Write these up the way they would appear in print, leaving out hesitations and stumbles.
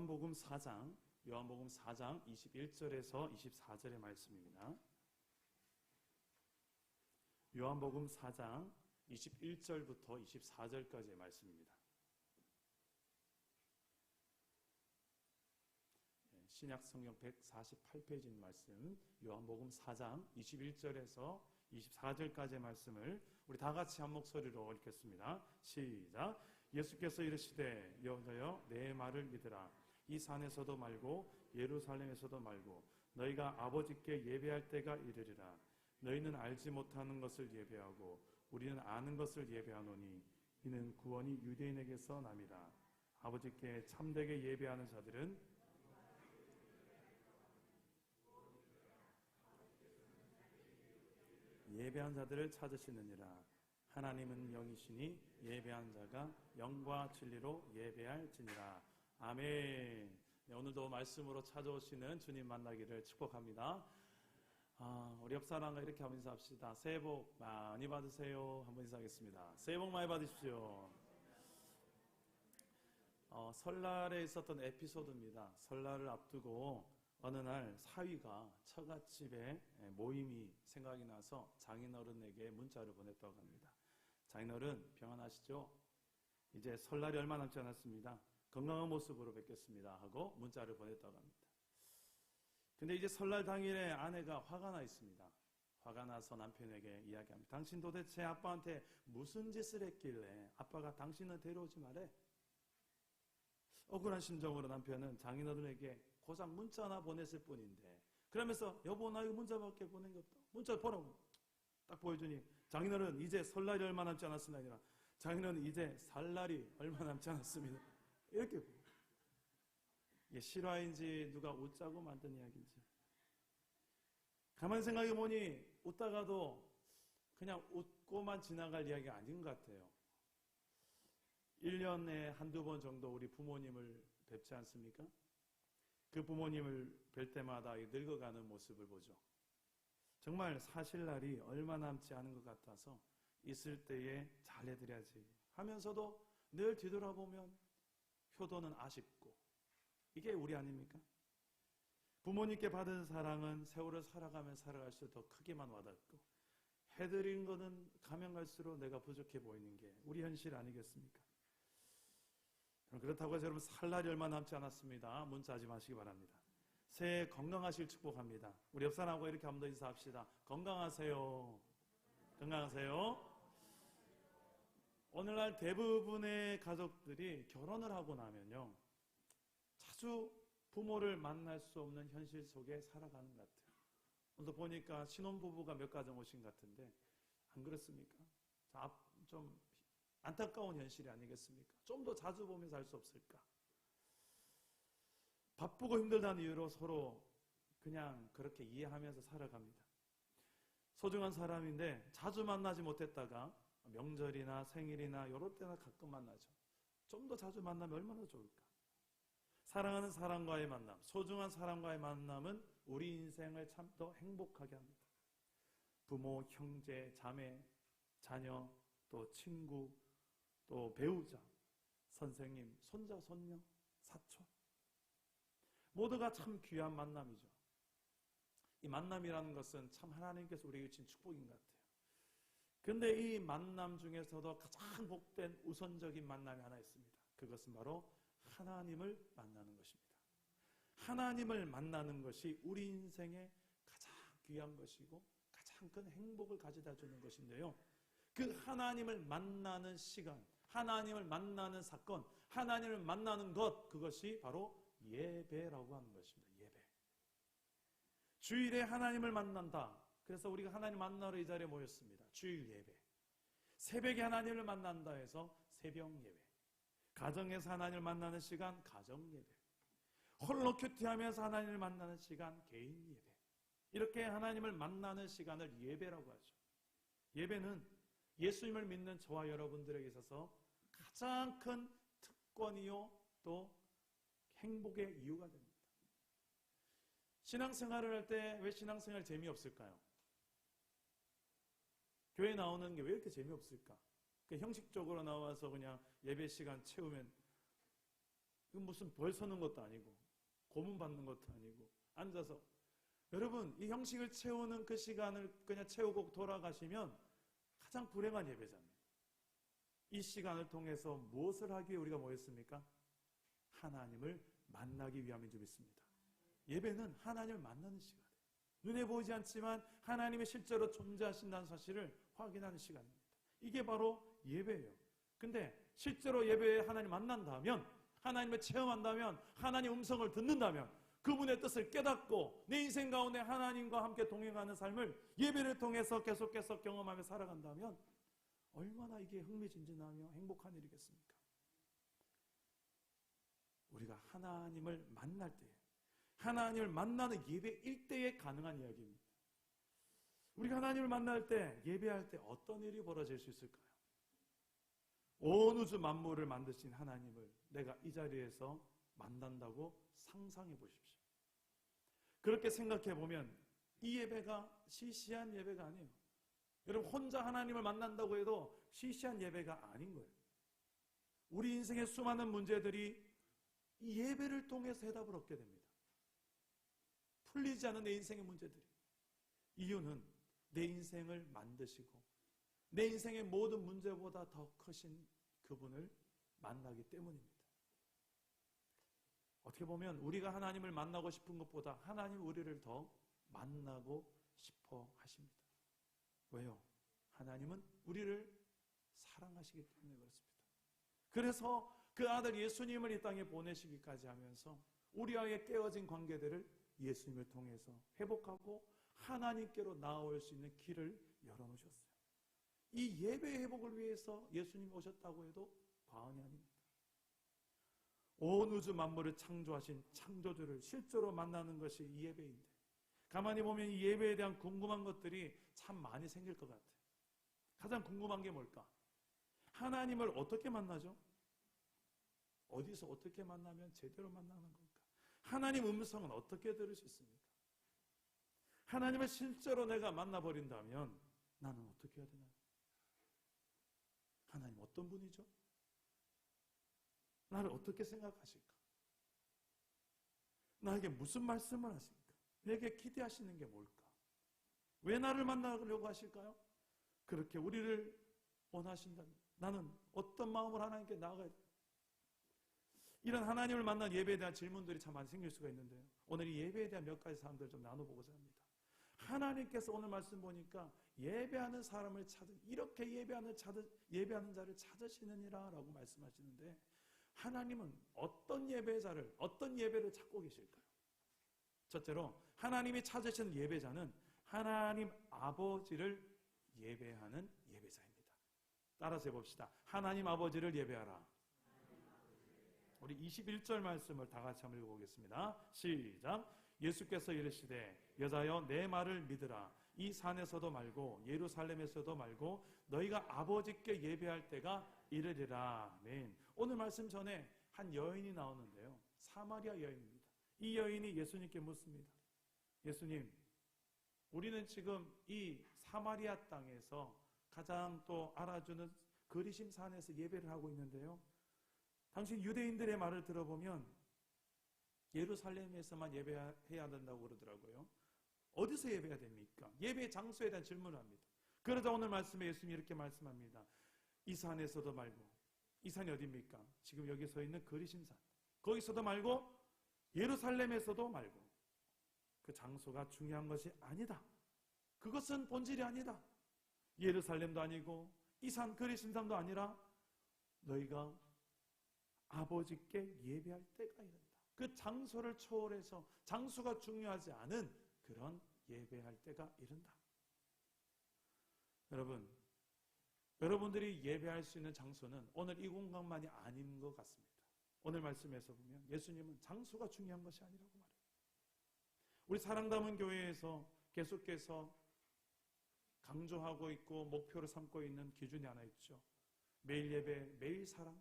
요한복음 4장 21절에서 24절의 말씀입니다. 요한복음 4장 21절부터 24절까지의 말씀입니다. 신약 성경 148페이지인 말씀, 요한복음 4장 21절에서 24절까지의 말씀을 우리 다 같이 한 목소리로 읽겠습니다. 시작. 예수께서 이르시되 여자여 내 말을 믿으라. 이 산에서도 말고 예루살렘에서도 말고 너희가 아버지께 예배할 때가 이르리라. 너희는 알지 못하는 것을 예배하고 우리는 아는 것을 예배하노니 이는 구원이 유대인에게서 남이라. 아버지께 참되게 예배하는 자들은 예배한 자들을 찾으시느니라. 하나님은 영이시니 예배한 자가 영과 진리로 예배할지니라. 아멘. 네, 오늘도 말씀으로 찾아오시는 주님 만나기를 축복합니다. 우리 옆 사람과 이렇게 한번 인사합시다. 새해 복 많이 받으세요. 한번 인사하겠습니다. 새해 복 많이 받으십시오. 설날에 있었던 에피소드입니다. 설날을 앞두고 어느 날 사위가 처갓집에 모임이 생각이 나서 장인어른에게 문자를 보냈다고 합니다. 장인어른 평안하시죠? 이제 설날이 얼마 남지 않았습니다. 건강한 모습으로 뵙겠습니다 하고 문자를 보냈다고 합니다. 근데 이제 설날 당일에 아내가 화가 나 있습니다. 화가 나서 남편에게 이야기합니다. 당신 도대체 아빠한테 무슨 짓을 했길래 아빠가 당신을 데려오지 말해? 억울한 심정으로 남편은 장인어른에게 고작 문자 하나 보냈을 뿐인데, 그러면서 여보 나 이거 문자밖에 보낸 게 없다. 문자 보라고 딱 보여주니 장인어른 이제 설날이 얼마 남지 않았습니다. 아니라 장인어른 이제 살날이 얼마 남지 않았습니다. 이렇게. 이게 실화인지 누가 웃자고 만든 이야기인지 가만히 생각해 보니 웃다가도 그냥 웃고만 지나갈 이야기가 아닌 것 같아요. 1년에 한두 번 정도 우리 부모님을 뵙지 않습니까? 그 부모님을 뵐 때마다 늙어가는 모습을 보죠. 정말 사실 날이 얼마 남지 않은 것 같아서 있을 때에 잘해드려야지 하면서도 늘 뒤돌아보면 효도는 아쉽고, 이게 우리 아닙니까? 부모님께 받은 사랑은 세월을 살아가면 살아갈수록 더 크게만 와닿고, 해드린 거는 가면 갈수록 내가 부족해 보이는 게 우리 현실 아니겠습니까? 그렇다고 해서 여러분 살날이 얼마 남지 않았습니다. 문자하지 마시기 바랍니다. 새해 건강하실 축복합니다. 우리 옆 사람하고 이렇게 한번 더 인사합시다. 건강하세요. 건강하세요. 오늘날 대부분의 가족들이 결혼을 하고 나면요, 자주 부모를 만날 수 없는 현실 속에 살아가는 것 같아요. 오늘 보니까 신혼부부가 몇 가정 오신 것 같은데 안 그렇습니까? 좀 안타까운 현실이 아니겠습니까? 좀 더 자주 보면서 할 수 없을까? 바쁘고 힘들다는 이유로 서로 그냥 그렇게 이해하면서 살아갑니다. 소중한 사람인데 자주 만나지 못했다가 명절이나 생일이나 이럴 때나 가끔 만나죠. 좀 더 자주 만나면 얼마나 좋을까? 사랑하는 사람과의 만남, 소중한 사람과의 만남은 우리 인생을 참 더 행복하게 합니다. 부모, 형제, 자매, 자녀, 또 친구, 또 배우자, 선생님, 손자, 손녀, 사촌, 모두가 참 귀한 만남이죠. 이 만남이라는 것은 참 하나님께서 우리에게 주신 축복인 것 같아요. 그런데 이 만남 중에서도 가장 복된 우선적인 만남이 하나 있습니다. 그것은 바로 하나님을 만나는 것입니다. 하나님을 만나는 것이 우리 인생의 가장 귀한 것이고 가장 큰 행복을 가져다 주는 것인데요. 그 하나님을 만나는 시간, 하나님을 만나는 사건, 하나님을 만나는 것, 그것이 바로 예배라고 하는 것입니다. 예배. 주일에 하나님을 만난다. 그래서 우리가 하나님 만나러 이 자리에 모였습니다. 주일 예배. 새벽에 하나님을 만난다 해서 새벽 예배. 가정에서 하나님을 만나는 시간, 가정 예배. 홀로 큐티하면서 하나님을 만나는 시간, 개인 예배. 이렇게 하나님을 만나는 시간을 예배라고 하죠. 예배는 예수님을 믿는 저와 여러분들에게 있어서 가장 큰 특권이요 또 행복의 이유가 됩니다. 신앙생활을 할 때 왜 신앙생활 재미없을까요? 교회 나오는 게 왜 이렇게 재미없을까? 형식적으로 나와서 그냥 예배 시간 채우면 이건 무슨 벌 서는 것도 아니고 고문 받는 것도 아니고 앉아서 여러분 이 형식을 채우는 그 시간을 그냥 채우고 돌아가시면 가장 불행한 예배잖아요. 이 시간을 통해서 무엇을 하기 위해 우리가 모였습니까? 하나님을 만나기 위함인 줄 믿습니다. 예배는 하나님을 만나는 시간이에요. 눈에 보이지 않지만 하나님이 실제로 존재하신다는 사실을 확인하는 시간입니다. 이게 바로 예배예요. 근데 실제로 예배에 하나님 만난다면, 하나님을 체험한다면, 하나님 음성을 듣는다면, 그분의 뜻을 깨닫고 내 인생 가운데 하나님과 함께 동행하는 삶을 예배를 통해서 계속해서 경험하며 살아간다면 얼마나 이게 흥미진진하며 행복한 일이겠습니까? 우리가 하나님을 만날 때, 하나님을 만나는 예배 일대에 가능한 이야기입니다. 우리가 하나님을 만날 때, 예배할 때 어떤 일이 벌어질 수 있을까요? 온 우주 만물을 만드신 하나님을 내가 이 자리에서 만난다고 상상해 보십시오. 그렇게 생각해 보면 이 예배가 시시한 예배가 아니에요. 여러분 혼자 하나님을 만난다고 해도 시시한 예배가 아닌 거예요. 우리 인생의 수많은 문제들이 이 예배를 통해서 해답을 얻게 됩니다. 풀리지 않은 내 인생의 문제들이. 이유는 내 인생을 만드시고 내 인생의 모든 문제보다 더 크신 그분을 만나기 때문입니다. 어떻게 보면 우리가 하나님을 만나고 싶은 것보다 하나님 우리를 더 만나고 싶어 하십니다. 왜요? 하나님은 우리를 사랑하시기 때문에 그렇습니다. 그래서 그 아들 예수님을 이 땅에 보내시기까지 하면서 우리와의 깨어진 관계들을 예수님을 통해서 회복하고 하나님께로 나아올 수 있는 길을 열어놓으셨어요. 이 예배 회복을 위해서 예수님이 오셨다고 해도 과언이 아닙니다. 온 우주 만물을 창조하신 창조주를 실제로 만나는 것이 이 예배인데, 가만히 보면 이 예배에 대한 궁금한 것들이 참 많이 생길 것 같아요. 가장 궁금한 게 뭘까? 하나님을 어떻게 만나죠? 어디서 어떻게 만나면 제대로 만나는 걸까? 하나님 음성은 어떻게 들을 수 있습니까? 하나님을 실제로 내가 만나버린다면 나는 어떻게 해야 되나요? 하나님 어떤 분이죠? 나를 어떻게 생각하실까? 나에게 무슨 말씀을 하실까? 내게 기대하시는 게 뭘까? 왜 나를 만나려고 하실까요? 그렇게 우리를 원하신다면 나는 어떤 마음으로 하나님께 나아가야 돼요? 이런 하나님을 만난 예배에 대한 질문들이 참 많이 생길 수가 있는데요. 오늘 이 예배에 대한 몇 가지 사항들을 좀 나눠보고자 합니다. 하나님께서 오늘 말씀 보니까 예배하는 사람을 이렇게 예배하는 자를 찾으시느니라 라고 말씀하시는데, 하나님은 어떤 예배자를, 어떤 예배를 찾고 계실까요? 첫째로 하나님이 찾으시는 예배자는 하나님 아버지를 예배하는 예배자입니다. 따라서 해봅시다. 하나님 아버지를 예배하라. 우리 21절 말씀을 다 같이 한번 읽어보겠습니다. 시작. 예수께서 이르시되 여자여 내 말을 믿으라. 이 산에서도 말고 예루살렘에서도 말고 너희가 아버지께 예배할 때가 이르리라. 아멘. 오늘 말씀 전에 한 여인이 나오는데요. 사마리아 여인입니다. 이 여인이 예수님께 묻습니다. 예수님, 우리는 지금 이 사마리아 땅에서 가장 또 알아주는 그리심 산에서 예배를 하고 있는데요. 당신 유대인들의 말을 들어보면 예루살렘에서만 예배해야 된다고 그러더라고요. 어디서 예배해야 됩니까? 예배 장소에 대한 질문을 합니다. 그러자 오늘 말씀에 예수님이 이렇게 말씀합니다. 이 산에서도 말고, 이 산이 어디입니까? 지금 여기 서 있는 그리심산. 거기서도 말고 예루살렘에서도 말고, 그 장소가 중요한 것이 아니다. 그것은 본질이 아니다. 예루살렘도 아니고 이 산 그리심산도 아니라 너희가 아버지께 예배할 때가 이른다. 그 장소를 초월해서 장소가 중요하지 않은 그런 예배할 때가 이른다. 여러분들이 예배할 수 있는 장소는 오늘 이 공간만이 아닌 것 같습니다. 오늘 말씀에서 보면 예수님은 장소가 중요한 것이 아니라고 말해요. 우리 사랑담은 교회에서 계속해서 강조하고 있고 목표로 삼고 있는 기준이 하나 있죠. 매일 예배, 매일 사랑.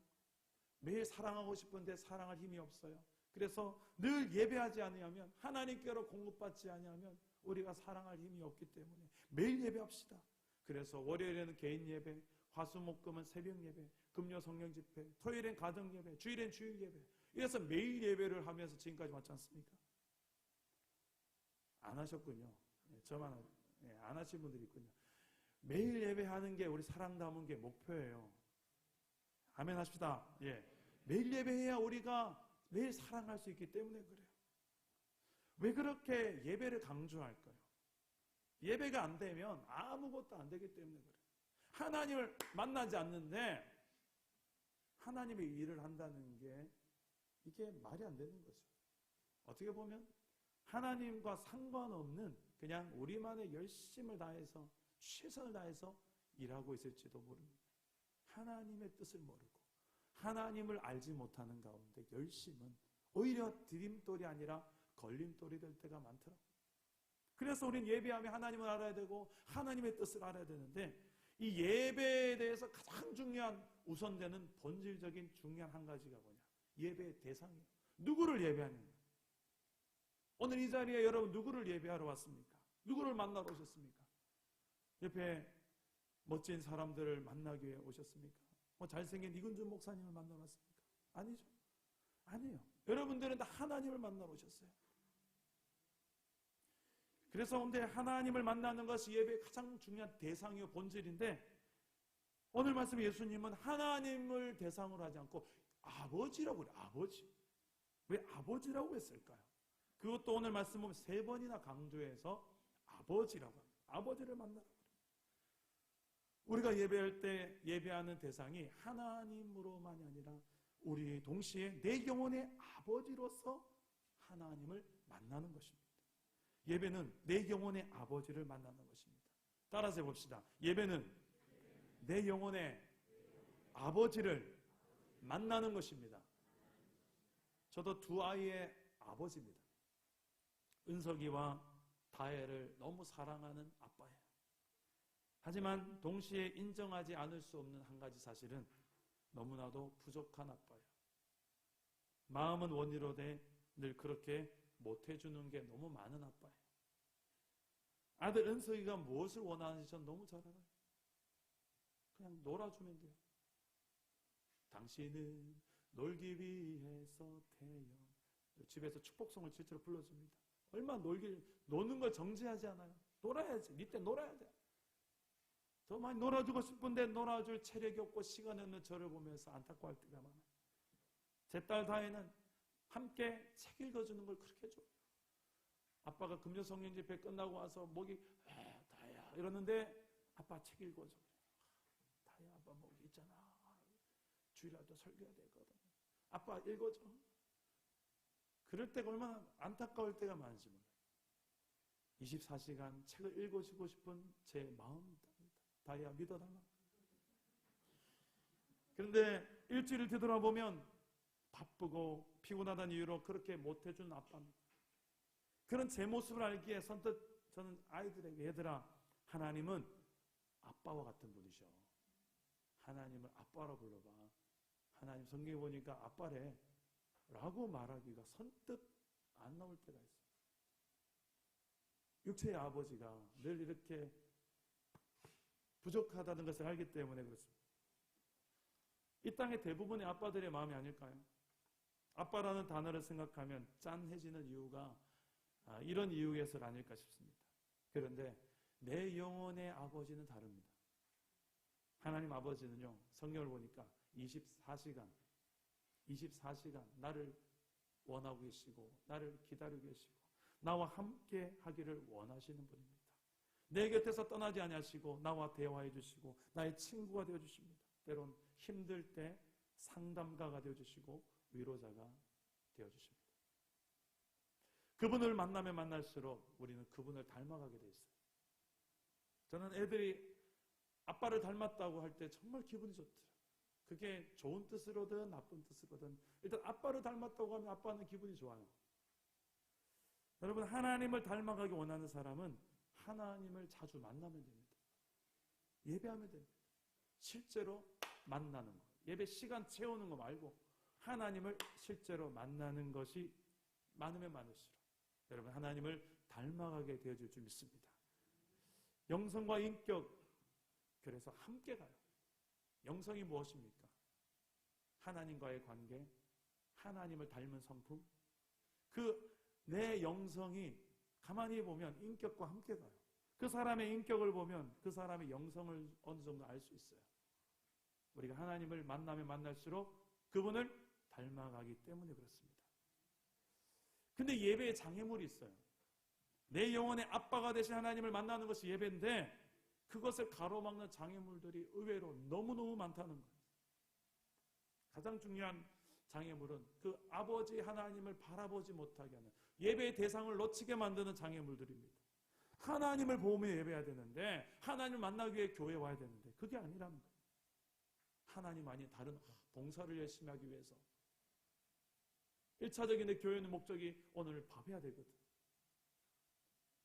매일 사랑하고 싶은데 사랑할 힘이 없어요. 그래서 늘 예배하지 아니하면, 하나님께로 공급받지 아니하면 우리가 사랑할 힘이 없기 때문에 매일 예배합시다. 그래서 월요일에는 개인 예배, 화수목금은 새벽 예배, 금요 성령 집회, 토요일엔 가정 예배, 주일엔 주일 예배. 그래서 매일 예배를 하면서 지금까지 왔지 않습니까? 안 하셨군요. 저만 안 하신 분들이 있군요. 매일 예배하는 게 우리 사랑 담은 게 목표예요. 아멘 합시다. 예. 매일 예배해야 우리가 매일 사랑할 수 있기 때문에 그래요. 왜 그렇게 예배를 강조할까요? 예배가 안 되면 아무것도 안 되기 때문에 그래요. 하나님을 만나지 않는데 하나님의 일을 한다는 게 이게 말이 안 되는 거죠. 어떻게 보면 하나님과 상관없는 그냥 우리만의 열심을 다해서 최선을 다해서 일하고 있을지도 모릅니다. 하나님의 뜻을 모르고 하나님을 알지 못하는 가운데 열심은 오히려 디딤돌이 아니라 걸림돌이 될 때가 많더라고요. 그래서 우리는 예배하며 하나님을 알아야 되고 하나님의 뜻을 알아야 되는데 이 예배에 대해서 가장 중요한 우선되는 본질적인 중요한 한 가지가 뭐냐? 예배의 대상이에요. 누구를 예배하느냐? 오늘 이 자리에 여러분 누구를 예배하러 왔습니까? 누구를 만나러 오셨습니까? 옆에 멋진 사람들을 만나기 위해 오셨습니까? 잘생긴 이근준 목사님을 만나러 왔습니까? 아니죠. 아니에요. 여러분들은 다 하나님을 만나러 오셨어요. 그래서 근데 하나님을 만나는 것이 예배의 가장 중요한 대상이요 본질인데 오늘 말씀 예수님은 하나님을 대상으로 하지 않고 아버지라고 그래요. 아버지. 왜 아버지라고 했을까요? 그것도 오늘 말씀 보면 3번이나 강조해서 아버지라고 합니다. 아버지를 만나라고 그래요. 우리가 예배할 때 예배하는 대상이 하나님으로만이 아니라 우리 동시에 내 영혼의 아버지로서 하나님을 만나는 것입니다. 예배는 내 영혼의 아버지를 만나는 것입니다. 따라서 해봅시다. 예배는 내 영혼의 아버지를 만나는 것입니다. 저도 2 아이의 아버지입니다. 은석이와 다혜를 너무 사랑하는 아빠예요. 하지만 동시에 인정하지 않을 수 없는 한 가지 사실은 너무나도 부족한 아빠예요. 마음은 원이로되 늘 그렇게 못해주는 게 너무 많은 아빠예요. 아들 은석이가 무엇을 원하는지 전 너무 잘 알아요. 그냥 놀아주면 돼요. 당신은 놀기 위해서 태어. 집에서 축복송을 실제로 불러줍니다. 얼마나 노는 걸 정지하지 않아요. 놀아야지. 니 때 놀아야 돼. 더 많이 놀아주고 싶은데 놀아줄 체력이 없고 시간이 없는 저를 보면서 안타까워할 때가 많아요. 제 딸 다혜는 함께 책 읽어주는 걸 그렇게 좋아해요. 아빠가 금요성령 집회 끝나고 와서 목이 다혜야 이러는데 아빠 책 읽어줘. 다혜야 아빠 목이 있잖아. 주일날도 설교해야 되거든. 아빠 읽어줘. 그럴 때가 얼마나 안타까울 때가 많은지 몰라요. 24시간 책을 읽어주고 싶은 제 마음입니다. 다혜야 믿어달라. 그런데 일주일을 뒤돌아보면 바쁘고 피곤하다는 이유로 그렇게 못해준 아빠입니다. 그런 제 모습을 알기에 선뜻 저는 아이들에게 얘들아 하나님은 아빠와 같은 분이셔. 하나님을 아빠라 불러봐. 하나님 성경에 보니까 아빠래 라고 말하기가 선뜻 안 나올 때가 있어요. 육체의 아버지가 늘 이렇게 부족하다는 것을 알기 때문에 그렇습니다. 이 땅의 대부분의 아빠들의 마음이 아닐까요? 아빠라는 단어를 생각하면 짠해지는 이유가 이런 이유에서 아닐까 싶습니다. 그런데 내 영혼의 아버지는 다릅니다. 하나님 아버지는요, 성경을 보니까 24시간 나를 원하고 계시고 나를 기다리고 계시고 나와 함께 하기를 원하시는 분입니다. 내 곁에서 떠나지 아니하시고 나와 대화해 주시고 나의 친구가 되어 주십니다. 때론 힘들 때 상담가가 되어 주시고 위로자가 되어 주십니다. 그분을 만나면 만날수록 우리는 그분을 닮아가게 돼 있어요. 저는 애들이 아빠를 닮았다고 할 때 정말 기분이 좋더라고요. 그게 좋은 뜻으로든 나쁜 뜻으로든 일단 아빠를 닮았다고 하면 아빠는 기분이 좋아요. 여러분 하나님을 닮아가기 원하는 사람은 하나님을 자주 만나면 됩니다. 예배하면 됩니다. 실제로 만나는 거. 예배 시간 채우는 거 말고 하나님을 실제로 만나는 것이 많으면 많을수록 여러분 하나님을 닮아가게 되어질 줄 믿습니다. 영성과 인격 그래서 함께 가요. 영성이 무엇입니까? 하나님과의 관계, 하나님을 닮은 성품, 그 내 영성이 가만히 보면 인격과 함께 가요. 그 사람의 인격을 보면 그 사람의 영성을 어느 정도 알 수 있어요. 우리가 하나님을 만나면 만날수록 그분을 닮아가기 때문에 그렇습니다. 근데 예배에 장애물이 있어요. 내 영혼의 아빠가 되신 하나님을 만나는 것이 예배인데 그것을 가로막는 장애물들이 의외로 너무너무 많다는 거예요. 가장 중요한 장애물은 그 아버지 하나님을 바라보지 못하게 하는, 예배의 대상을 놓치게 만드는 장애물들입니다. 하나님을 보며 예배해야 되는데, 하나님을 만나기 위해 교회 와야 되는데 그게 아니라는 거예요. 하나님 아닌 다른 봉사를 열심히 하기 위해서 1차적인 내 교회의 목적이 오늘 밥 해야 되거든,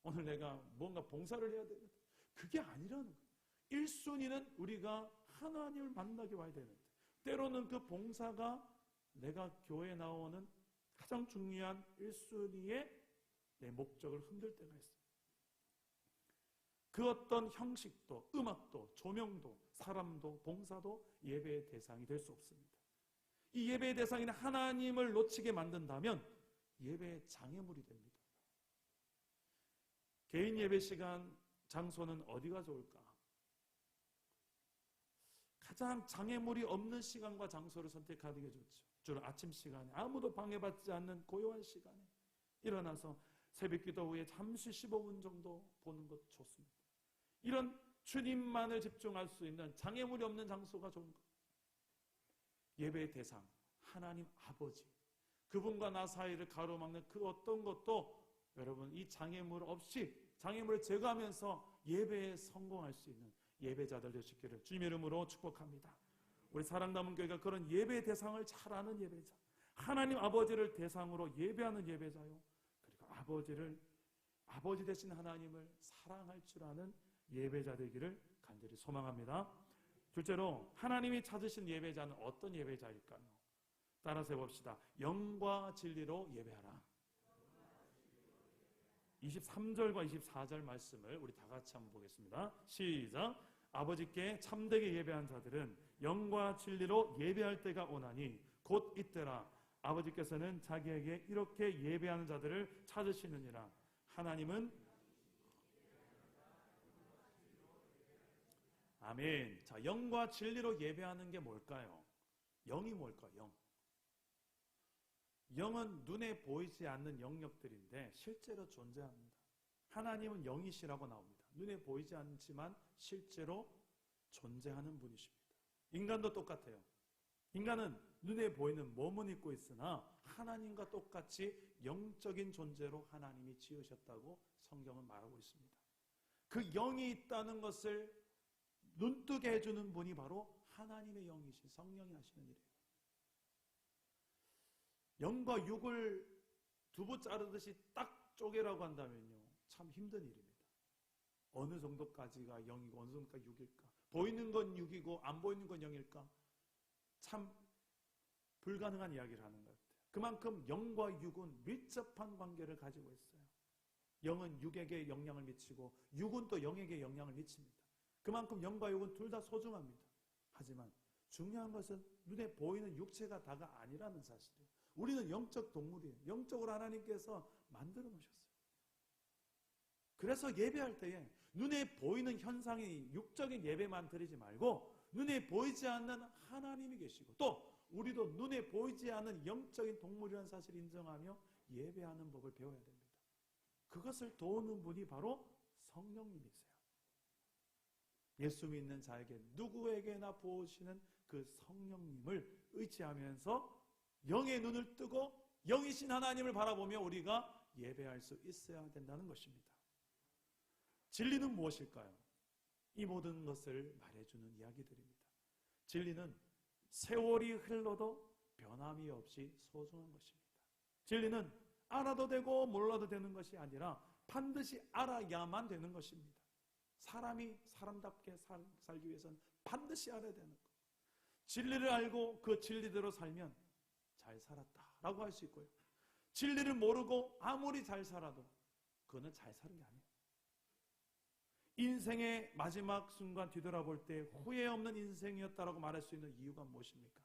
오늘 내가 뭔가 봉사를 해야 되거든, 그게 아니라는 거예요. 1순위는 우리가 하나님을 만나게 와야 되는데, 때로는 그 봉사가 내가 교회에 나오는 가장 중요한 1순위의 내 목적을 흔들 때가 있어요. 그 어떤 형식도, 음악도, 조명도, 사람도, 봉사도 예배의 대상이 될 수 없습니다. 이 예배의 대상인 하나님을 놓치게 만든다면 예배의 장애물이 됩니다. 개인 예배 시간, 장소는 어디가 좋을까? 가장 장애물이 없는 시간과 장소를 선택하는 게 좋죠. 주로 아침 시간에 아무도 방해받지 않는 고요한 시간에 일어나서 새벽기도 후에 잠시 15분 정도 보는 것도 좋습니다. 이런 주님만을 집중할 수 있는 장애물이 없는 장소가 좋은 것. 예배의 대상, 하나님 아버지, 그분과 나 사이를 가로막는 그 어떤 것도 여러분 이 장애물 없이, 장애물을 제거하면서 예배에 성공할 수 있는 예배자들 되시기를 주님의 이름으로 축복합니다. 우리 사랑남은 교회가 그런 예배의 대상을 잘 아는 예배자, 하나님 아버지를 대상으로 예배하는 예배자요, 그리고 아버지 되신 하나님을 사랑할 줄 아는 예배자 되기를 간절히 소망합니다. 둘째로 하나님이 찾으신 예배자는 어떤 예배자일까요? 따라서 해봅시다. 영과 진리로 예배하라. 23절과 24절 말씀을 우리 다 같이 한번 보겠습니다. 시작. 아버지께 참되게 예배한 자들은 영과 진리로 예배할 때가 오나니 곧 이때라. 아버지께서는 자기에게 이렇게 예배하는 자들을 찾으시느니라. 하나님은 아멘. 자, 영과 진리로 예배하는 게 뭘까요? 영이 뭘까요? 영. 영은 눈에 보이지 않는 영역들인데 실제로 존재합니다. 하나님은 영이시라고 나옵니다. 눈에 보이지 않지만 실제로 존재하는 분이십니다. 인간도 똑같아요. 인간은 눈에 보이는 몸은 입고 있으나 하나님과 똑같이 영적인 존재로 하나님이 지으셨다고 성경은 말하고 있습니다. 그 영이 있다는 것을 눈뜨게 해주는 분이 바로 하나님의 영이신 성령이 하시는 일이에요. 영과 육을 두부 자르듯이 딱 쪼개라고 한다면요, 참 힘든 일입니다. 어느 정도까지가 영이고 어느 정도까지 육일까? 보이는 건 육이고 안 보이는 건 영일까? 참 불가능한 이야기를 하는 것 같아요. 그만큼 영과 육은 밀접한 관계를 가지고 있어요. 영은 육에게 영향을 미치고 육은 또 영에게 영향을 미칩니다. 그만큼 영과 육은 둘 다 소중합니다. 하지만 중요한 것은 눈에 보이는 육체가 다가 아니라는 사실이에요. 우리는 영적 동물이에요. 영적으로 하나님께서 만들어 놓으셨어요. 그래서 예배할 때에 눈에 보이는 현상이 육적인 예배만 드리지 말고 눈에 보이지 않는 하나님이 계시고 또 우리도 눈에 보이지 않는 영적인 동물이라는 사실을 인정하며 예배하는 법을 배워야 됩니다. 그것을 도우는 분이 바로 성령님이세요. 예수 믿는 자에게 누구에게나 보시는 그 성령님을 의지하면서 영의 눈을 뜨고 영이신 하나님을 바라보며 우리가 예배할 수 있어야 된다는 것입니다. 진리는 무엇일까요? 이 모든 것을 말해주는 이야기들입니다. 진리는 세월이 흘러도 변함이 없이 소중한 것입니다. 진리는 알아도 되고 몰라도 되는 것이 아니라 반드시 알아야만 되는 것입니다. 사람이 사람답게 살기 위해서는 반드시 알아야 되는 것. 진리를 알고 그 진리대로 살면 잘 살았다라고 할 수 있고요. 진리를 모르고 아무리 잘 살아도 그거는 잘 사는 게 아니에요. 인생의 마지막 순간 뒤돌아볼 때 후회 없는 인생이었다라고 말할 수 있는 이유가 무엇입니까?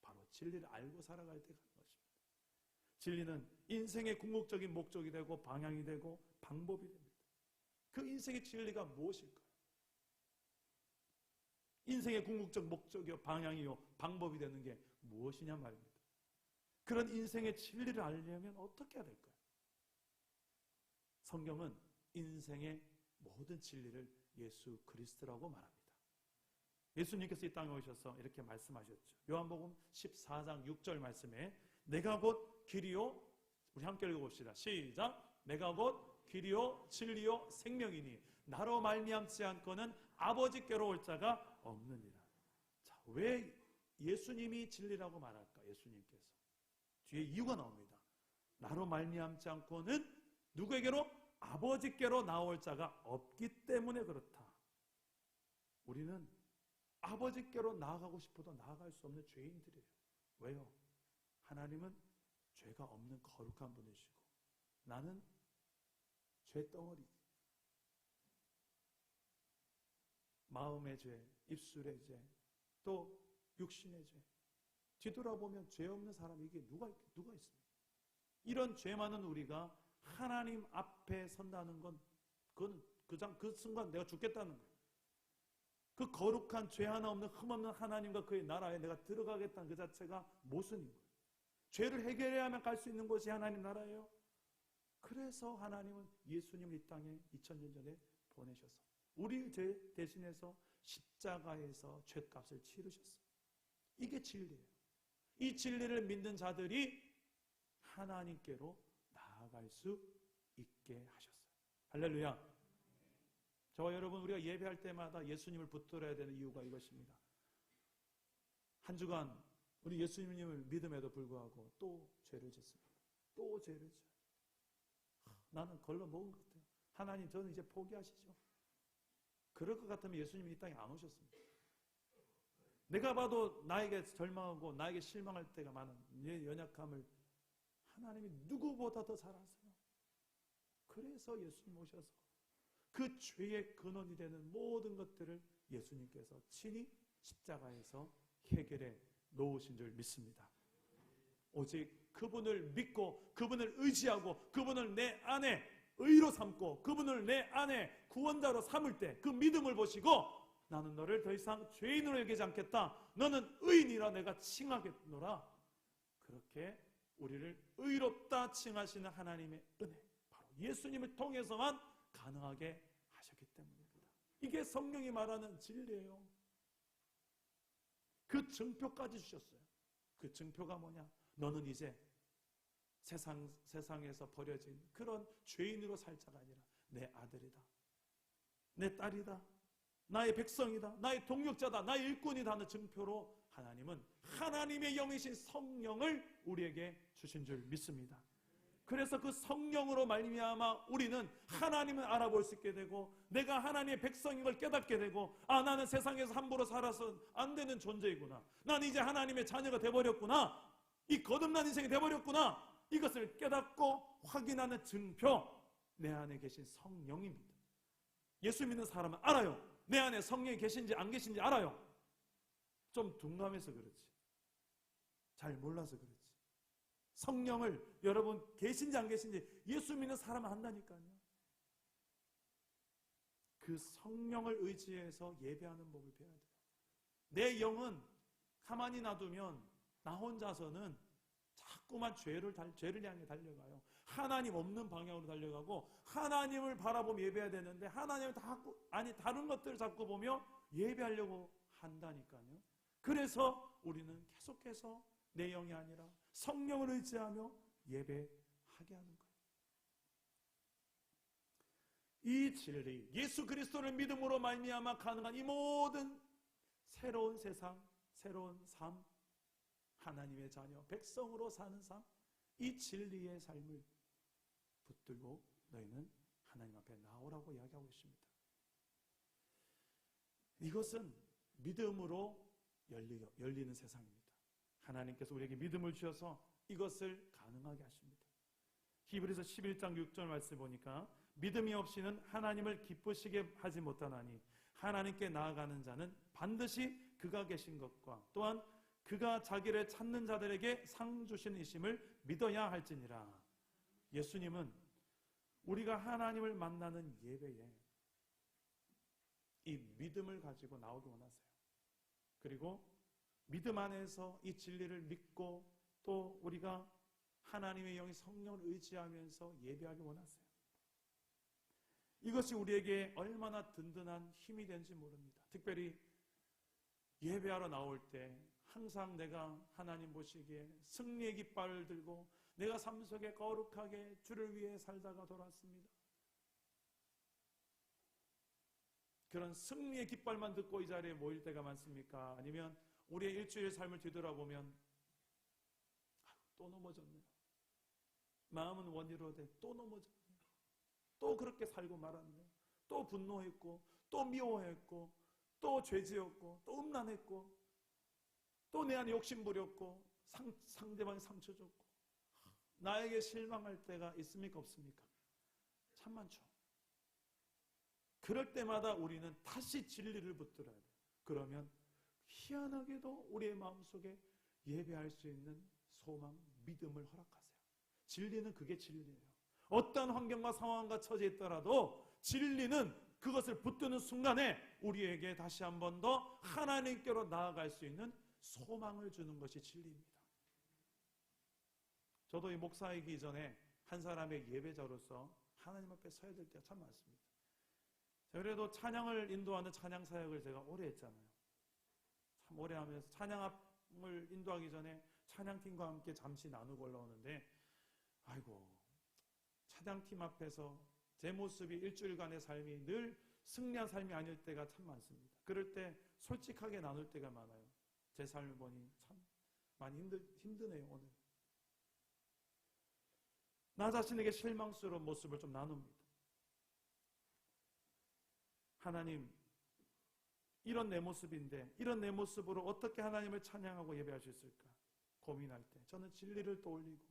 바로 진리를 알고 살아갈 때 가는 것입니다. 진리는 인생의 궁극적인 목적이 되고 방향이 되고 방법이 됩니다. 그 인생의 진리가 무엇일까요? 인생의 궁극적 목적이요, 방향이요, 방법이 되는 게 무엇이냐 말입니다. 그런 인생의 진리를 알려면 어떻게 해야 될까요? 성경은 인생의 모든 진리를 예수 그리스도라고 말합니다. 예수님께서 이 땅에 오셔서 이렇게 말씀하셨죠. 요한복음 14장 6절 말씀에 내가 곧 길이요, 우리 함께 읽어봅시다. 시작. 내가 곧 길이요 진리요 생명이니 나로 말미암지 않고는 아버지께로 올 자가 없느니라. 자, 왜 예수님이 진리라고 말할까? 예수님께서 뒤에 이유가 나옵니다. 나로 말미암지 않고는 누구에게로? 아버지께로 나올 자가 없기 때문에 그렇다. 우리는 아버지께로 나아가고 싶어도 나아갈 수 없는 죄인들이에요. 왜요? 하나님은 죄가 없는 거룩한 분이시고 나는 죄덩어리, 마음의 죄, 입술의 죄, 또 육신의 죄. 뒤돌아보면 죄 없는 사람이 이게 누가 있습니까? 이런 죄 많은 우리가 하나님 앞에 선다는 건 그 순간 내가 죽겠다는 거예요. 그 거룩한 죄 하나 없는 흠없는 하나님과 그의 나라에 내가 들어가겠다는 그 자체가 모순인 거예요. 죄를 해결해야만 갈 수 있는 곳이 하나님 나라예요. 그래서 하나님은 예수님을 이 땅에 2000년 전에 보내셔서 우리 죄 대신해서 십자가에서 죄값을 치르셨어요. 이게 진리예요. 이 진리를 믿는 자들이 하나님께로 나아갈 수 있게 하셨어요. 할렐루야. 저와 여러분, 우리가 예배할 때마다 예수님을 붙들어야 되는 이유가 이것입니다. 한 주간 우리 예수님을 믿음에도 불구하고 또 죄를 짓습니다. 또 죄를 져요. 나는 걸러 먹은 것 같아요. 하나님, 저는 이제 포기하시죠. 그럴 것 같으면 예수님이 이 땅에 안 오셨습니다. 내가 봐도 나에게 절망하고 나에게 실망할 때가 많은 내 연약함을 하나님이 누구보다 더 잘 아세요. 그래서 예수님 오셔서 그 죄의 근원이 되는 모든 것들을 예수님께서 친히 십자가에서 해결해 놓으신 줄 믿습니다. 오직 그분을 믿고 그분을 의지하고 그분을 내 안에 의로 삼고 그분을 내 안에 구원자로 삼을 때 그 믿음을 보시고 나는 너를 더 이상 죄인으로 여기지 않겠다. 너는 의인이라 내가 칭하겠노라. 그렇게 우리를 의롭다 칭하시는 하나님의 은혜, 바로 예수님을 통해서만 가능하게 하셨기 때문입니다. 이게 성경이 말하는 진리예요. 그 증표까지 주셨어요. 그 증표가 뭐냐? 너는 이제 세상에서 버려진 그런 죄인으로 살 자가 아니라 내 아들이다, 내 딸이다, 나의 백성이다, 나의 동역자다, 나의 일꾼이다 하는 증표로 하나님은 하나님의 영이신 성령을 우리에게 주신 줄 믿습니다. 그래서 그 성령으로 말미암아 우리는 하나님을 알아볼 수 있게 되고 내가 하나님의 백성인 걸 깨닫게 되고 나는 세상에서 함부로 살아서 안 되는 존재이구나. 나는 이제 하나님의 자녀가 돼버렸구나. 이 거듭난 인생이 돼버렸구나. 이것을 깨닫고 확인하는 증표, 내 안에 계신 성령입니다. 예수 믿는 사람은 알아요. 내 안에 성령이 계신지 안 계신지 알아요. 좀 둔감해서 그렇지, 잘 몰라서 그렇지. 성령을 여러분 계신지 안 계신지 예수 믿는 사람은 안다니까요. 그 성령을 의지해서 예배하는 법을 배워야 돼요. 내 영은 가만히 놔두면 나 혼자서는 자꾸만 죄를 향해 달려가요. 하나님 없는 방향으로 달려가고 하나님을 바라보며 예배해야 되는데 하나님을 다른 것들을 자꾸 보며 예배하려고 한다니까요. 그래서 우리는 계속해서 내 영이 아니라 성령을 의지하며 예배하게 하는 거예요. 이 진리, 예수 그리스도를 믿음으로 말미암아 가능한 이 모든 새로운 세상, 새로운 삶, 하나님의 자녀, 백성으로 사는 삶, 이 진리의 삶을 붙들고 너희는 하나님 앞에 나오라고 이야기하고 있습니다. 이것은 믿음으로 열리는 세상입니다. 하나님께서 우리에게 믿음을 주셔서 이것을 가능하게 하십니다. 히브리서 11장 6절 말씀 보니까 믿음이 없이는 하나님을 기쁘시게 하지 못하나니 하나님께 나아가는 자는 반드시 그가 계신 것과 또한 그가 자기를 찾는 자들에게 상 주시는 이심을 믿어야 할지니라. 예수님은 우리가 하나님을 만나는 예배에 이 믿음을 가지고 나오기 원하세요. 그리고 믿음 안에서 이 진리를 믿고 또 우리가 하나님의 영이 성령을 의지하면서 예배하기 원하세요. 이것이 우리에게 얼마나 든든한 힘이 되는지 모릅니다. 특별히 예배하러 나올 때 항상 내가 하나님 보시기에 승리의 깃발을 들고 내가 삶 속에 거룩하게 주를 위해 살다가 돌아왔습니다. 그런 승리의 깃발만 듣고 이 자리에 모일 때가 많습니까? 아니면 우리의 일주일 삶을 뒤돌아보면 또 넘어졌네요. 마음은 원이로되 또 넘어졌네요. 또 그렇게 살고 말았네요. 또 분노했고 또 미워했고 또 죄지었고 또 음란했고 또 내 안에 욕심 부렸고 상대방이 상처 줬고 나에게 실망할 때가 있습니까? 없습니까? 참 많죠. 그럴 때마다 우리는 다시 진리를 붙들어야 돼요. 그러면 희한하게도 우리의 마음속에 예배할 수 있는 소망, 믿음을 허락하세요. 진리는 그게 진리예요. 어떤 환경과 상황과 처지에 있더라도 진리는 그것을 붙드는 순간에 우리에게 다시 한 번 더 하나님께로 나아갈 수 있는 소망을 주는 것이 진리입니다. 저도 이 목사이기 전에 한 사람의 예배자로서 하나님 앞에 서야 될 때가 참 많습니다. 그래도 찬양을 인도하는 찬양 사역을 제가 오래 했잖아요. 참 오래 하면서 찬양을 인도하기 전에 찬양팀과 함께 잠시 나누고 올라오는데 아이고 찬양팀 앞에서 제 모습이 일주일간의 삶이 늘 승리한 삶이 아닐 때가 참 많습니다. 그럴 때 솔직하게 나눌 때가 많아요. 제 삶을 보니 참 많이 힘드네요. 오늘 나 자신에게 실망스러운 모습을 좀 나눕니다. 하나님, 이런 내 모습인데 이런 내 모습으로 어떻게 하나님을 찬양하고 예배할 수 있을까 고민할 때 저는 진리를 떠올리고,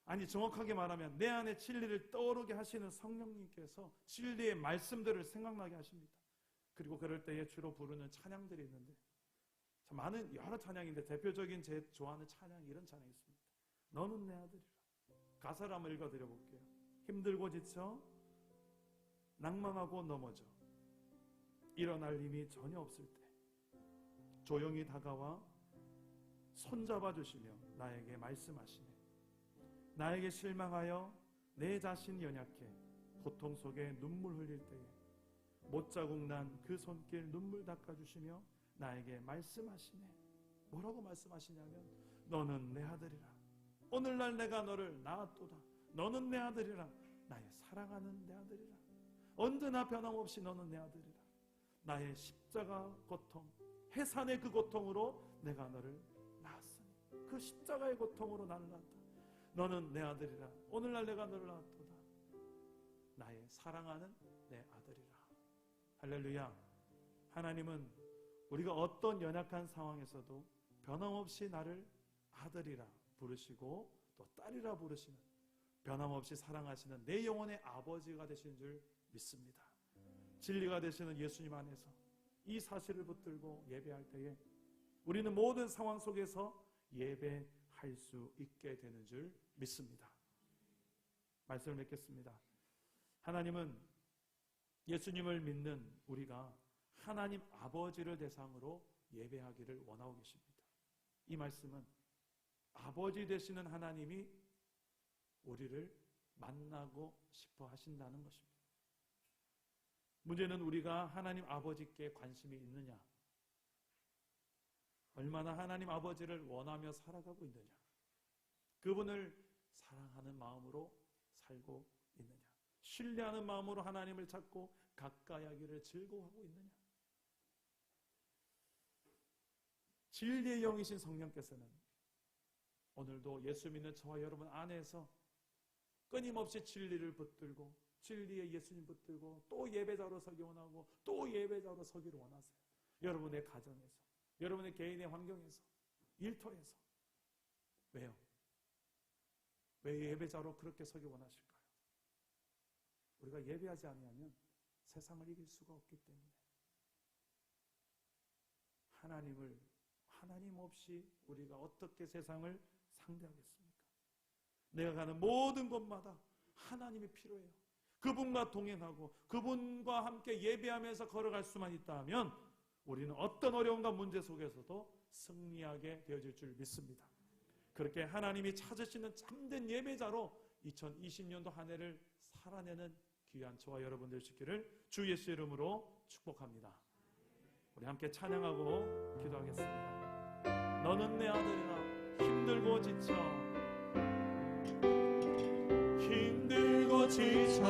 아니 정확하게 말하면 내 안에 진리를 떠오르게 하시는 성령님께서 진리의 말씀들을 생각나게 하십니다. 그리고 그럴 때에 주로 부르는 찬양들이 있는데 참 많은 여러 찬양인데 대표적인 제 좋아하는 찬양이 이런 찬양이 있습니다. 너는 내 아들이라. 가사를 한번 읽어드려 볼게요. 힘들고 지쳐 낭망하고 넘어져 일어날 힘이 전혀 없을 때 조용히 다가와 손잡아 주시며 나에게 말씀하시네. 나에게 실망하여 내 자신이 연약해 고통 속에 눈물 흘릴 때에 못자국 난 그 손길 눈물 닦아주시며 나에게 말씀하시네. 뭐라고 말씀하시냐면 너는 내 아들이라. 오늘날 내가 너를 낳았도다. 너는 내 아들이라. 나의 사랑하는 내 아들이라. 언제나 변함없이 너는 내 아들이라. 나의 십자가 고통, 해산의 그 고통으로 내가 너를 낳았으니 그 십자가의 고통으로 나를 낳았다. 너는 내 아들이라. 오늘날 내가 너를 낳았도다. 나의 사랑하는 내 아들이라. 할렐루야. 하나님은 우리가 어떤 연약한 상황에서도 변함없이 나를 아들이라 부르시고 또 딸이라 부르시는, 변함없이 사랑하시는 내 영혼의 아버지가 되신 줄 믿습니다. 진리가 되시는 예수님 안에서 이 사실을 붙들고 예배할 때에 우리는 모든 상황 속에서 예배할 수 있게 되는 줄 믿습니다. 말씀을 맺겠습니다. 하나님은 예수님을 믿는 우리가 하나님 아버지를 대상으로 예배하기를 원하고 계십니다. 이 말씀은 아버지 되시는 하나님이 우리를 만나고 싶어 하신다는 것입니다. 문제는 우리가 하나님 아버지께 관심이 있느냐, 얼마나 하나님 아버지를 원하며 살아가고 있느냐, 그분을 사랑하는 마음으로 살고 있느냐, 신뢰하는 마음으로 하나님을 찾고 가까이 하기를 즐거워하고 있느냐. 진리의 영이신 성령께서는 오늘도 예수 믿는 저와 여러분 안에서 끊임없이 진리를 붙들고 진리의 예수님 붙들고 또 예배자로 서기 원하고 또 예배자로 서기를 원하세요. 여러분의 가정에서, 여러분의 개인의 환경에서, 일터에서. 왜요? 왜 예배자로 그렇게 서기 원하실까요? 우리가 예배하지 않으면 세상을 이길 수가 없기 때문에, 하나님 없이 우리가 어떻게 세상을 상대하겠습니까? 내가 가는 모든 곳마다 하나님이 필요해요. 그분과 동행하고 그분과 함께 예배하면서 걸어갈 수만 있다면 우리는 어떤 어려움과 문제 속에서도 승리하게 되어질 줄 믿습니다. 그렇게 하나님이 찾으시는 참된 예배자로 2020년도 한 해를 살아내는 귀한 저와 여러분 되시기를 주 예수 이름으로 축복합니다. 우리 함께 찬양하고 기도하겠습니다. 너는 내 아들이라 힘들고 지쳐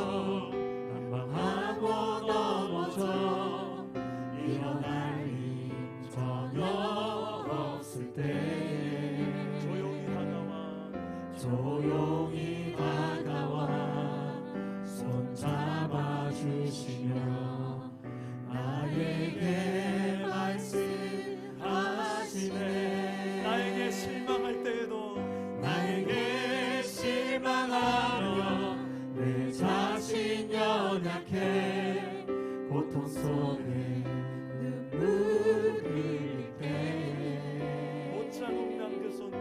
난방하고 넘어져 일어날 힘 전혀 없을 때 조용히 다가와 손잡아 주시며 나에게 말씀하시네. 나에게 실망할 때에도 나에게 실망하며 내 자신 연약해 고통 속에 눈물 흘릴 때 못 자국난 그 손길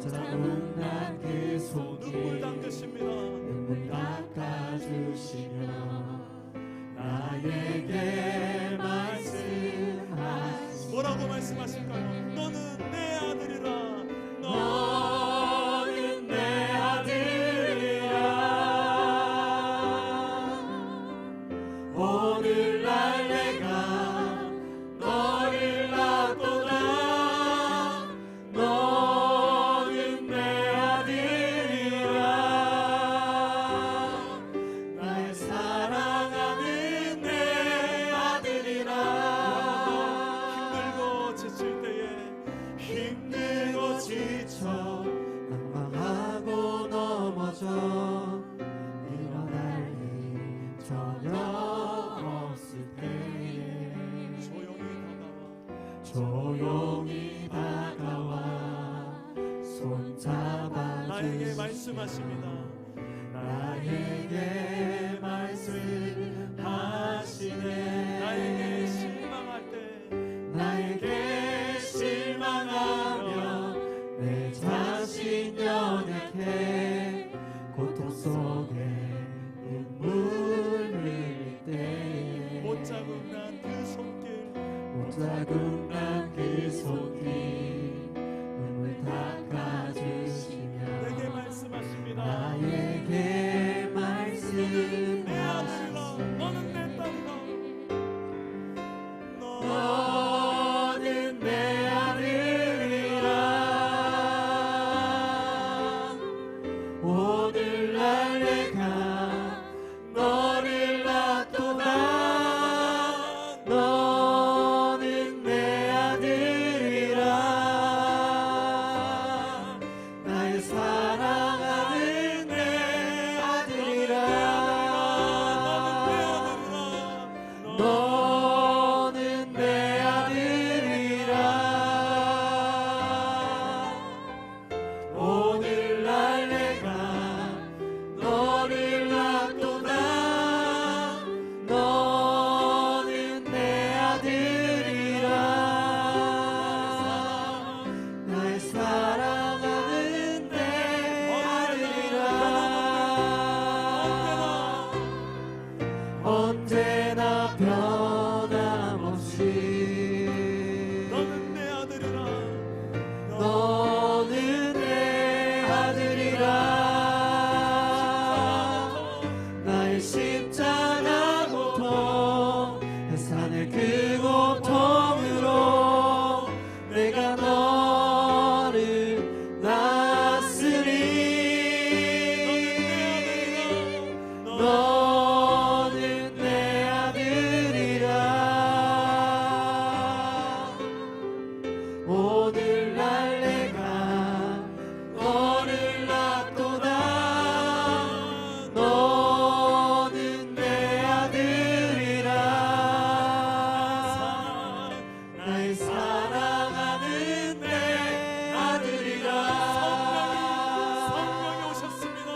자국난 그 손길 눈물 닦으십니다. 눈물 닦아주시며 나에게 말씀하시네. 뭐라고 말씀하실까요? 너는 내 아들이라. 너는 내 아들이라. 오늘날 내가 너를 낳았도다. 너는 내 아들이라. 나의 사랑하는 내 아들이라. 힘들고 지칠 때에 힘들고 지쳐 낭망하고 넘어져 일어날 힘 전혀 없을 때 조용히 다가와 손잡아 나에게 주시며 말씀하십니다. 나에게 말씀하시네. 나에게 실망할 때 나에게 실망하며 내 자신 연약해 고통 속에 눈물 흘릴 때 못 자국난 그 손길 못 자국난 그 손길 눈물 닦아주시며 내게 말씀하십니다. 나에게 내 아들이라. 너는 내 딸이라. 너는 내 아들이라. 오늘날 내가 너를 낳았도다. 너는 내 아들이라. 나의 사랑하는 내 아들이라. 너는 내 아들이라. 오늘날 내가 너를 낳았도다. 너는 내 아들이라. 나의 사랑하는 내 아들이라. 언제나 변함없이 너는 내 아들이라. 너는 내 아들이라. 나의 십자가 고통 해산의 그 고통으로 내가 너를 낳았으니 너는 내 아들이라. 오늘날 내가 너를 낳았도다. 너는 내 아들이라. 나의 사랑하는 내 아들이라. 성령이 오셨습니다.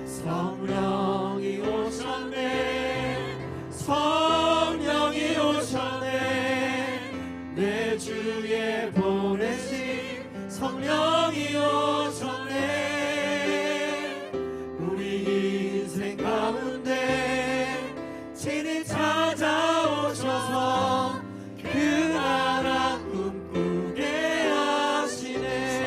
성령이 오셨네. 성령이 오셨네. 내 주에 보내 인생 가운데 친히 찾아오셔서 그 나라 꿈꾸게 하시네.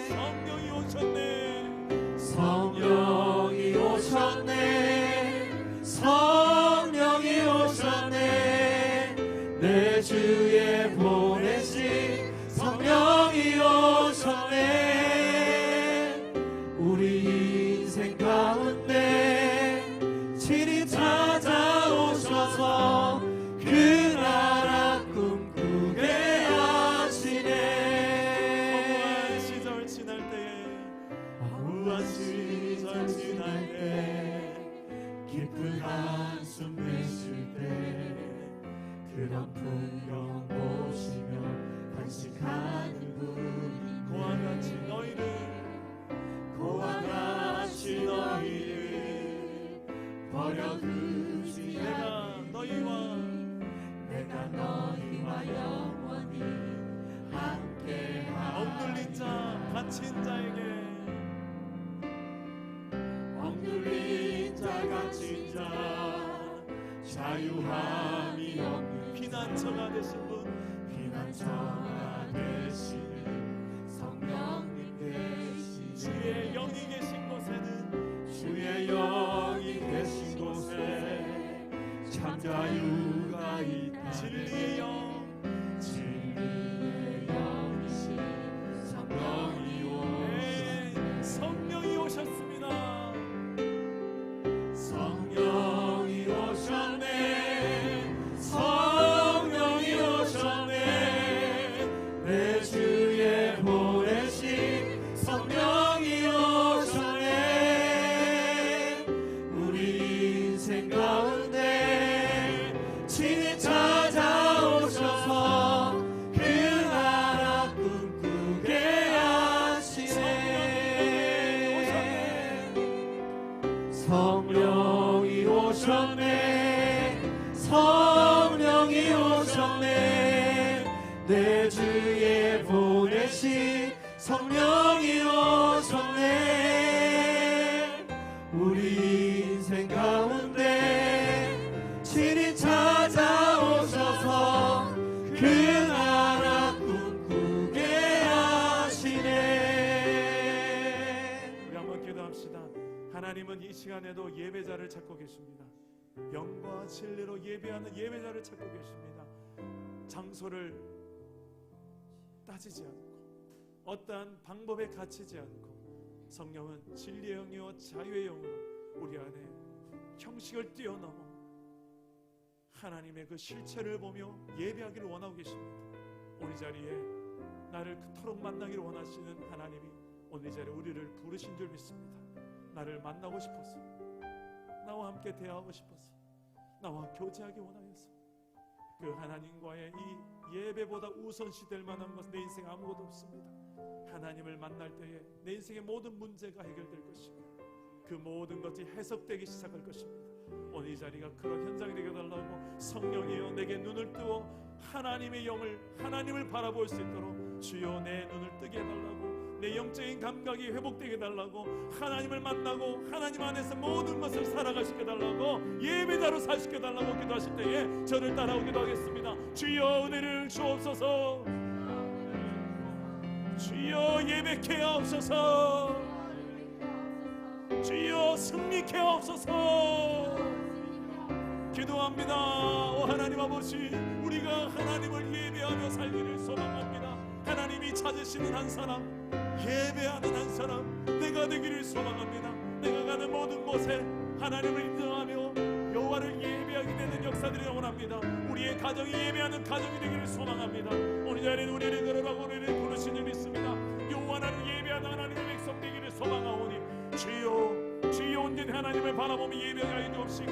성령이 오셨네. 성령이 오셨네. 성령이 오셨네. 내 주에 보내신 성령이 오셨네. 우리 인생 가운데 친히 찾아오셔서 그 나라 꿈꾸게 하시네. 허무한 시절 지날 때에 허무한 시절 지날 때 깊은 한숨 내쉴 때 그런 풍경 보시며 간직하는 분 고와 같이 너희를 고와 같이 너희를 버려 두지 내가 너희와 영원히 함께하리. 억눌린 자 갇힌 자에게 억눌린 자 갇힌 자 자유함이 없는 피난처가 되신 분 피난처가 되시는 성령님 되시네. 주의 영이 계신 곳에는 주의 영이 계신 곳에 참 자유가 있다. 진리의 영 진리의 영이신 성령이 오셨네. 성령이 오셨습니다. 성령이 오셨네. 성령이 오셨네. 내 주에 보내신 성령이 오셨네. 우리 인생 가운데 친히 찾아오셔서 그 나라 꿈꾸게 하시네. 성령이 오셨네. 성령이 오셨네. 내 주에 보내신 성령이 오셨네. 우리 인생 가운데 친히 찾아오셔서 그 나라 꿈꾸게 하시네. 우리 한번 기도합시다. 하나님은 이 시간에도 예배자를 찾고 계십니다. 영과 진리로 예배하는 예배자를 찾고 계십니다. 장소를 따지지 않고 어떠한 방법에 갇히지 않고 성령은 진리의 영이요 자유의 영으로 우리 안에 형식을 뛰어넘어 하나님의 그 실체를 보며 예배하기를 원하고 계십니다. 오늘 이 자리에 나를 그토록 만나기를 원하시는 하나님이 오늘 이 자리에 우리를 부르신 줄 믿습니다. 나를 만나고 싶어서, 나와 함께 대화하고 싶어서, 나와 교제하기 원하여서 그 하나님과의 이 예배보다 우선시 될 만한 것은 내 인생에 아무것도 없습니다. 하나님을 만날 때에 내 인생의 모든 문제가 해결될 것이고 그 모든 것이 해석되기 시작할 것입니다. 오늘 이 자리가 그런 현장이 되게 달라고 성령이여 내게 눈을 뜨어 하나님의 영을, 하나님을 바라볼 수 있도록 주여 내 눈을 뜨게 해달라고, 내 영적인 감각이 회복되게 해달라고, 하나님을 만나고 하나님 안에서 모든 것을 살아가시게 해달라고, 예배자로 사시게 해달라고 기도하실 때에 저를 따라오기도 하겠습니다. 주여 은혜를 주옵소서. 주여 예배케 하옵소서. 주여 승리케 하옵소서. 기도합니다. 오 하나님 아버지, 우리가 하나님을 예배하며 살기를 소망합니다. 하나님이 찾으시는 한 사람, 예배하는 한 사람 내가 되기를 소망합니다. 내가 가는 모든 곳에 하나님을 인정하며 여호와를 예배하게 되는 역사들이 원합니다. 우리의 가정이 예배하는 가정이 되기를 소망합니다. 오늘 자리에 우리를 걸어가고 우리를 부르시는 믿습니다. 여호와 나를 예배하는 하나님의 백성 되기를 소망하오니 주여, 주여 온전히 하나님을 바라보며 예배하게 하여 주옵시고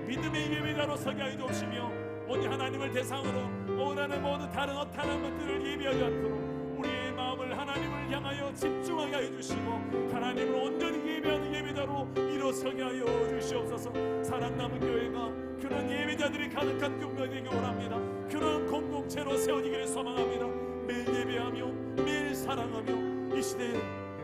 믿음의 예배자로 서게 하여 주옵시며 오늘 하나님을 대상으로 원하는 모든 다른 어떠한 것들을 예배하지 않도록 우리의 마음을 하나님을 향하여 집중하게 하여 주시고 하나님을 온전히 예배하는 예배자로 일어서게 하여 주시옵소서. 살아남은 교회가 그런 예배자들이 가득한 교회가 되기 원합니다. 그런 공동체로 세워지기를 소망합니다. 매일 예배하며 매일 사랑하며 이 시대에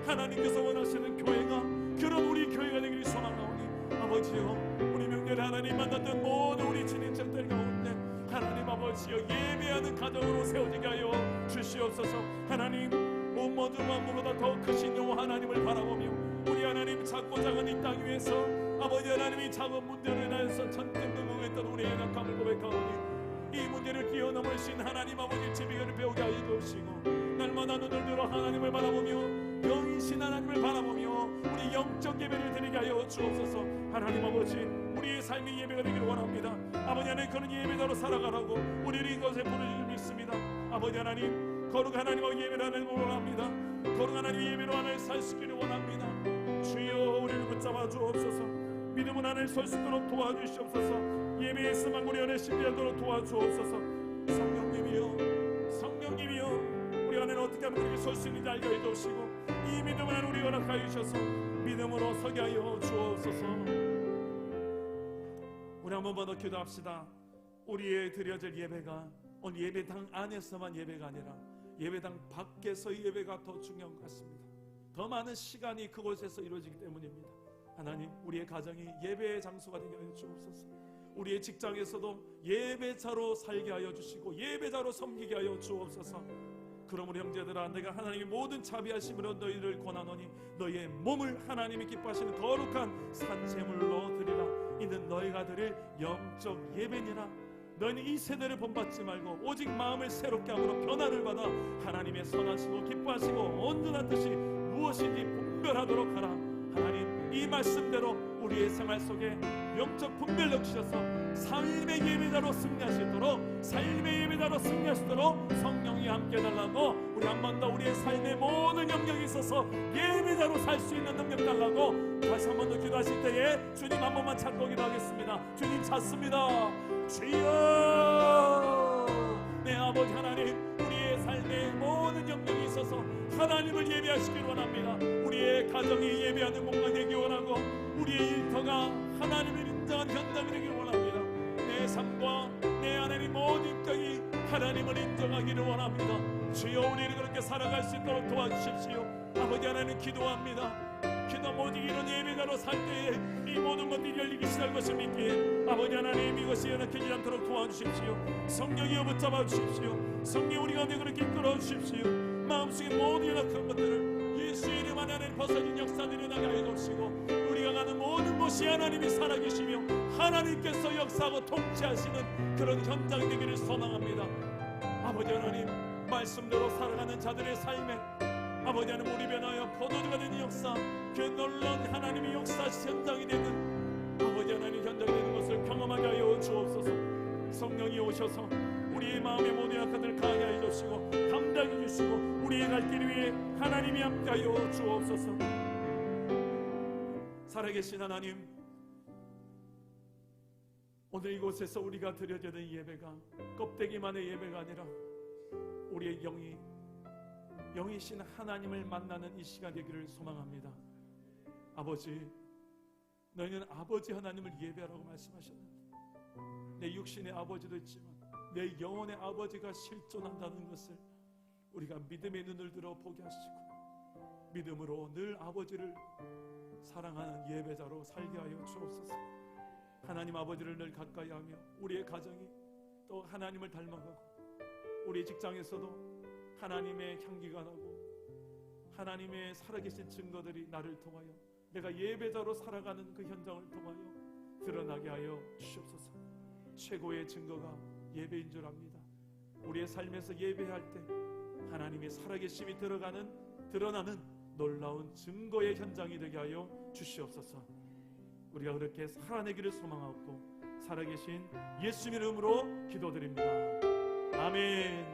하나님께서 원하시는 교회가 그런 우리 교회가 되기를 소망하오니 아버지요, 우리 명절 하나님 만났던 모든 우리 친인척들 가운데 하나님 아버지여 예배하는 가정으로 세워지게 하여 주시옵소서. 하나님 모든 만물보다 더 크신 여호와 하나님을 바라보며 우리 하나님 작고 작은 이 땅 위에서 아버지 하나님이 작은 문제로 인하여서 전쟁등응했던 우리의 연약함을 고백하오니 이 문제를 뛰어넘으신 하나님 아버지 지비를 배우게 하여 주시고 날마다 눈을 들어 하나님을 바라보며 영이신 하나님을 바라보며 우리 영적 예배를 드리게 하여 주옵소서. 하나님 아버지 우리의 삶이 예배가 되기를 원합니다. 아버지 하나님 그런 예배자로 살아가라고 우리를 이것에 부르짖을 믿습니다. 아버지 하나님 거룩 하나님과 예배를 하는 걸 원합니다. 거룩 하나님 예배로 하나님 살 수 있기를 원합니다. 주여 우리를 붙잡아 주옵소서. 믿음은 하나님 설 수 있도록 도와주시옵소서. 예배의 스만 우리 안에 신비하도록 도와주옵소서. 성령님이여 성령님이여 우리 안에는 어떻게 하면 그렇게 설 수 있는지 알게 해주시고 이 믿음을 하나님 우리 허락하여 주셔서 믿음으로 서게 하여 주옵소서. 우리 한 번만 더 기도합시다. 우리의 드려질 예배가 오늘 예배당 안에서만 예배가 아니라 예배당 밖에서의 예배가 더 중요한 것 같습니다. 더 많은 시간이 그곳에서 이루어지기 때문입니다. 하나님 우리의 가정이 예배의 장소가 되게 하여 주옵소서. 우리의 직장에서도 예배자로 살게 하여 주시고 예배자로 섬기게 하여 주옵소서. 그럼 우리 형제들아 내가 하나님의 모든 자비하심으로 너희를 권하노니 너희의 몸을 하나님이 기뻐하시는 거룩한 산제물로 드리라. 이는 너희가 드릴 영적 예배니라. 너희는 이 세대를 본받지 말고 오직 마음을 새롭게 함으로 변화를 받아 하나님의 선하시고 기뻐하시고 온전한 뜻이 무엇인지 분별하도록 하라. 하나님 이 말씀대로 우리의 생활 속에 영적 분별력 주셔서 삶의 예배자로 승리하시도록 삶의 예배자로 승리하시도록 성령이 함께 달라고 우리 한 번 더 우리의 삶의 모든 영역에 있어서 예배자로 살 수 있는 능력 달라고 다시 한 번 더 기도하실 때에 주님 한 번만 찾고 기도하겠습니다. 주님 찾습니다. 주여 내 아버지 하나님 우리의 삶의 모든 영역에 있어서 하나님을 예배하시길 원합니다. 우리의 가정이 예배하는 공간이 되기 원하고 우리의 일터가 하나님을 인정한 현장이 되길 원합니다. 내 삶과 내 하나님 모든 인격이 하나님을 인정하기를 원합니다. 주여 우리를 그렇게 살아갈 수 있도록 도와주십시오. 아버지 하나님 기도합니다. 기도 모두 이런 예배자로 살 때에 이 모든 것들이 열리기 시작할 것을 믿기에 아버지 하나님 이것이 연약해지지 않도록 도와주십시오. 성령이여 붙잡아 주십시오. 성령 우리 가운데 그렇게 끌어주십시오. 마음속에 모든 연약한 것들을 예수의 이름 하나님 벗어진 역사들이 나게 하여 주시고 우리가 가는 모든 곳이 하나님이 살아계시며 하나님께서 역사하고 통치하시는 그런 현장이 되기를 소망합니다. 아버지 하나님 말씀대로 살아가는 자들의 삶에 아버지 하나님 우리 변하여 포도주가 되는 역사 그 놀라운 하나님의 역사 현장이 되는 아버지 하나님 현장이 되는 것을 경험하게 하여 주옵소서. 성령이 오셔서 우리의 마음의 모든 약함을 강하게 하여 주시고 담당해 주시고 우리의 갈 길 위에 하나님이 함께하여 주옵소서. 살아계신 하나님 오늘 이곳에서 우리가 드려지는 예배가 껍데기만의 예배가 아니라 우리의 영이신 하나님을 만나는 이 시간 되기를 소망합니다. 아버지 너희는 아버지 하나님을 예배하라고 말씀하셨는데 내 육신의 아버지도 있지만 내 영혼의 아버지가 실존한다는 것을 우리가 믿음의 눈을 들어 보게 하시고 믿음으로 늘 아버지를 사랑하는 예배자로 살게 하여 주옵소서. 하나님 아버지를 늘 가까이 하며 우리의 가정이 또 하나님을 닮아가고 우리 직장에서도 하나님의 향기가 나고 하나님의 살아계신 증거들이 나를 통하여 내가 예배자로 살아가는 그 현장을 통하여 드러나게 하여 주시옵소서. 최고의 증거가 예배인 줄 압니다. 우리의 삶에서 예배할 때 하나님의 살아계심이 드러나는 놀라운 증거의 현장이 되게 하여 주시옵소서. 우리가 그렇게 살아내기를 소망하고 살아계신 예수님의 이름으로 기도드립니다. 아멘.